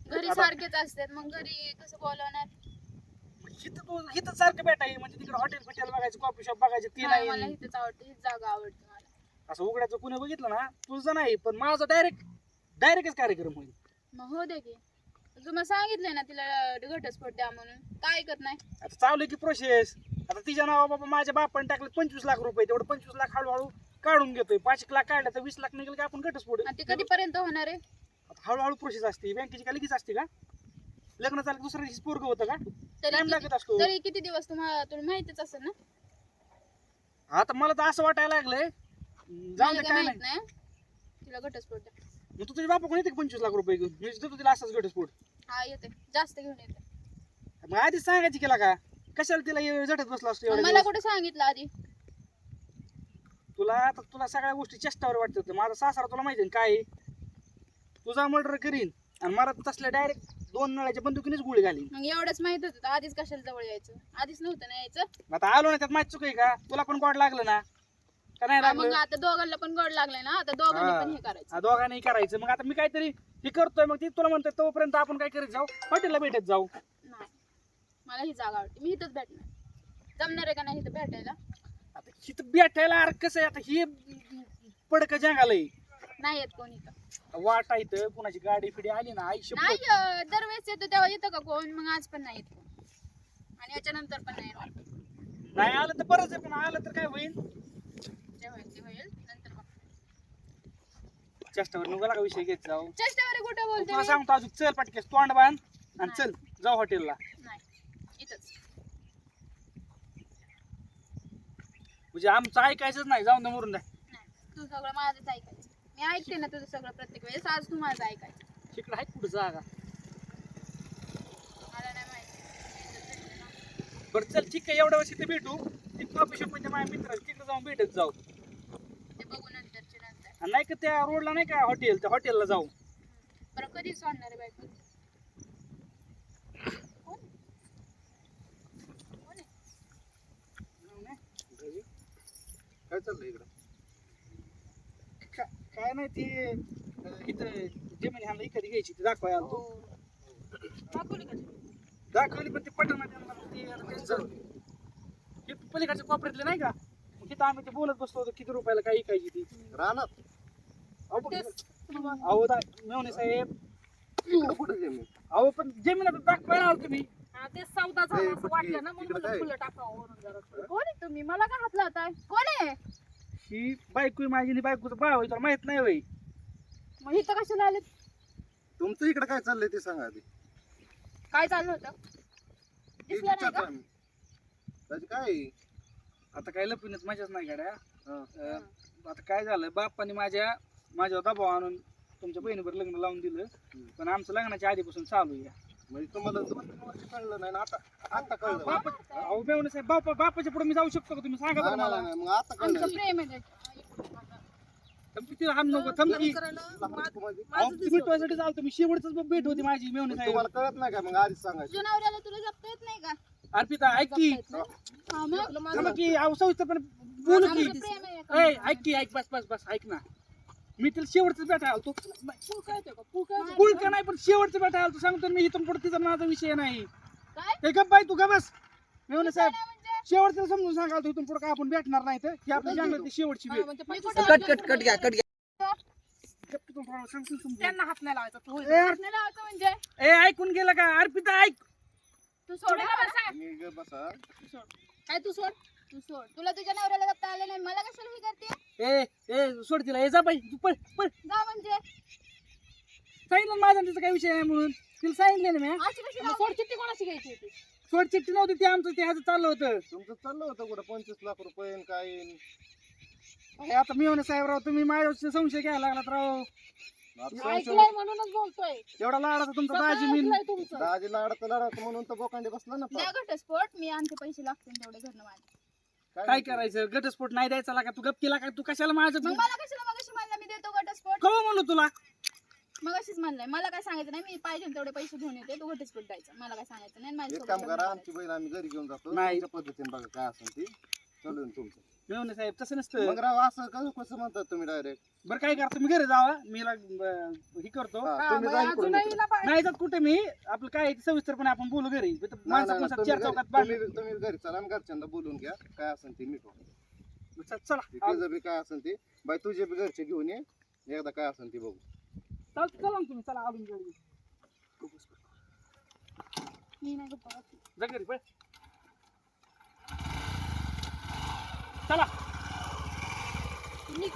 घरी सारखेच असतात मग घरी कसं बोलवणार? इथं सारखं भेटाय म्हणजे तिकडे हॉटेल फिटेल बघायचं कॉफी शॉप बघायचं ते नाही, मला नाही इथेच आवडते, हीच जागा आवडते मला. असं उघड्याचं कुणी बघितलं ना तुझं नाही पण माझा डायरेक्टच कार्यक्रम होईल. मग हो दे की, तुम्हाला सांगितलंय ना तिला घटस्फोट द्या म्हणून, काय ऐकत नाही. आता चालू की प्रोसेस. आता तिच्या नावा बाबा माझ्या बापाने टाकले 25 लाख रुपये, तेवढं 25 लाख हळूहळू काढून घेतोय. 5 लाख काढलं तर 20 लाख निघेल की आपण घटस्फोट. आणि ते कधीपर्यंत होणार आहे? आता हळूहळू प्रोसेस असते, बँकेची का लगेच असते का? लग्न झालं दुसऱ्या दिवशी पोरग होतं का? टाइम लागत असतो. तरी किती दिवस तुला माहितीच असेल ना? आता मला तर असं वाटायला लागलंय जाऊन दे, काय माहित नाही. नाही तिला घटस्फोट द्या. मग तू तुझ्या बापा कोण येते 25 लाख रुपये घेऊन? मी देतो तिला असाच घटस्फोट. हा येते, जास्त घेऊन येते. मग आधीच सांगायची केला का? कशाला तिला झटत बसला असतो एवढ्या मला दिवस? कुठे सांगितलं आधी? तुला सगळ्या गोष्टी चेष्टावर वाटतात. माझा सासरा तुला माहिती आहे काय आहे? तुझा मर्डर करीन आणि मला तसल्या डायरेक्ट 2 नळ्याच्या बंदुकीनेच गोळी घालीन. मग एवढंच माहित होतं, आधीच कशाला जवळ यायचं? आधीच नव्हतं ना यायचं. आता आलो ना त्यात माझी चुक आहे का? तुला पण गोड लागलं ना का नाही मग लागलं? आता दोघांना पण गोड लागलाय ना, आता दोघांनी पण हे करायचं. हा, दोघांनी करायचं. मग आता मी काहीतरी हे करतोय, मग ती तुला म्हणतोय तोपर्यंत आपण काय करत जाऊ, हॉटेलला भेटत जाऊ. नाही, मला ही जागा आवडते, मी इथंच भेटणार. जमणार आहे का नाही इथं भेटायला? आता हिथं भेटायला अरे कसं आहे, आता ही पडक जंगालय नाही येत कोण इथं. वाटा इथं कुणाची गाडी फिडी आली ना आई नाही शपथ. दरवेळेस येतो तेव्हा येतं का कोण? मग आज पण नाही येत कोण, आणि याच्यानंतर पण नाही येणार. नाही आलं तर बरंच आहे, पण आलं तर काय होईल? जे होईल ते होईल, नंतर बघ. चेष्टावर नको का विषय घेत जाऊ. चेष्टावर कुठं बोलते तुला मी? सांगतो अजून, चल पटकेस तोंड बांध आणि नाही. चल जाऊ हॉटेलला. नाही, इथंच. म्हणजे आमचं ऐकायचंच नाही, जाऊन दे मरून द्या. नाही, तू सगळं माझंच ऐकायचं. मी ऐकते ना तुझं सगळं प्रत्येक वेळेस, आज तू माझं ऐकायचं. तिकडे आहे कुठं जागा? मला नाही माहिती. बरं चल ठीक आहे, एवढ्या वर्षी ते भेटू. ती कॉफी शॉप म्हणजे माझ्या मित्र तिकडे जाऊन भेटत जाऊ. ते बघू नंतरचे नंतर. आणि नाही का त्या रोडला नाही का हॉटेल, त्या हॉटेलला जाऊ. बरं कधी सोडणार आहे बायको? कोण? कोण आहे? काय चाललंय इकडं? काय नाही ते इथं जमीन ह्यांना इकडे घ्यायची, ती दाखवाय आलो. दाखवली का? दाखवली पण ते पटना ते पलीकडच्या कोपऱ्यातले नाही का, मग तिथं आम्ही ते बोलत बसलो होतो किती रुपयाला काय विकायची ती. रानात अहो मेवणे साहेब, इकडं कुठं जमीन? अहो पण जमीन आता दाखवायला आलो तुम्ही. ते सौदा झाला असं वाटलं ना, म्हणून मला फुलं टाकावं वरून जरा. कोण आहे तुम्ही? मला का हात लावताय? कोण आहे? ही बायको आहे माझी, बायकोचं भाव आहे, तुला माहित नाही होय? मग इथं कशाला आले? तुमचं इकडं काय चाललंय ते सांगा आधी. काय चाललं होतं? हे दिसलं नाही का? विचारतो आम्ही. त्याची काय आहे? आता काय लपिनच मजाच नाही गाड्या. हा. आता काय झालं, बाप्पाने माझ्यावर दबाव आणून तुमच्या बहिणीवर लग्न लावून दिलं. पण आमचं लग्नाच्या आधीपासून चालू आहे. म्हणजे तुम्हाला 2-3 वर्ष कळलं नाही ना, आता कळलं ना? अहो मेवणे साहेब, बापाच्या पुढे मी जाऊ शकतो का? तुम्ही सांगा बरं मला. नाही, मग आता कळलं. आमचं प्रेम आहे. तिला हाण नको, थांब की. म्हणजे अहो, ती भेटवायसाठी जाऊ तुम्ही, शेवटच भेट होती माझी मेवणे साहेब. तुम्हाला कळत नाही का? मग आधीच सांगायचं. तुझ्या नवऱ्याला तुला जपता येत नाही का? अर्पिता ऐक की, हा मग थांबा की, अहो सविस्तर पण बोलू की. आमचं प्रेम आहे. ए, ऐक की, ऐक, बस ऐक ना. मी तिला शेवटच भेटायला आलो. पुळका नाही पण शेवटचं भेटायला आलो. सांगतो मी, इथून पुढे तिचा माझा विषय नाही. काय? ते गप्प बाई, तू का बस. मेवणे साहेब म्हणजे? शेवटचं समजून सांगाल, इथून पुढे काय आपण भेटणार नाही तर ही आपल्या जंगलातली शेवटची वेळ. मी कुठं- कट घ्या गप्प तू थोडं सांगतो समजून. त्यांना हात नाही लावायचा. तू ए, हात नाही लावायचा म्हणजे? ए, ऐकून गेला का? अर्पिता ऐक. तू सोड ना बसा. तुम्ही ग बसा. काय तू सोड? तू सोड. तुला तुझ्या नवऱ्याला जपता आलं नाही, मला कशाला हे करते? ए सोड तिला, ए जा बाई, तू पळ. जा म्हणजे सांगितलं ना माझा तिचा काही विषय नाही म्हणून. तिला सांगितलं ना मी. अशी कशी सोड चिठ्ठी कोणाशी घ्यायची होती? सोड चिठ्ठी नव्हती ती, आमचं ते ह्याचं चाललं होतं. तुमचं चाललं होतं कुठं 25 लाख रुपये आणि काय आणि हे आता मी म्हणा साहेबराव, तुम्ही माझ्यावर संशय घ्यायला लागलात राव. आता ऐकलंय म्हणूनच बोलतोय. एवढा लाडाचा तुमचा दाजी मी. ऐकलंय तुमचं. दाजी लाडत लाडत म्हणून तर बोकांडे बसला ना द्या घटस्फोट, मी आणते पैसे लागतील तेवढे घरनं माझ्या. काय करायचं? घटस्फोट नाही द्यायचा लागा, तू गप केला का? तू कशाला माझं मग मला कशाला मगाशी म्हणलं मी देतो घटस्फोट? कवा म्हणलो तुला? मगाशीच म्हणलंय, मला काय सांगायचं नाही, मी पाहिजे तेवढे पैसे घेऊन येते, तू घटस्फोट द्यायचा, मला काय सांगायचं नाही. एक काम करा, आमची बहीण आम्ही घरी घेऊन जातो. नाही. तुमच्या पद्धतीने बघा काय असेल ती चालून तुमचं. मेवणे साहेब तसं नसतं. मग राव असं कसं म्हणतात तुम्ही डायरेक्ट बरं काय करा तुम्ही घरी जावा मी हे करतो. तुम्ही जा इकडून अजूनही इकडे. ना बाई. नाही जात कुठे मी आपलं काय आहे ते सविस्तरपणे आपण बोलू घरी नाही, माणसं नाही, कोणसा तुम्ही चार चौकात बांधलं. तुम्ही घरी चला आणि घरच्यांना बोलून घ्या काय असेल ते मी बघू चला तुझं बी काय असेल ते बाई तुझे बी घरचे घेऊन ये एकदा काय असेल ते बघू चला ना तुम्ही चला आलून घरी मी नाही गप्पा बसली. जा घरी पळ. चला निघ.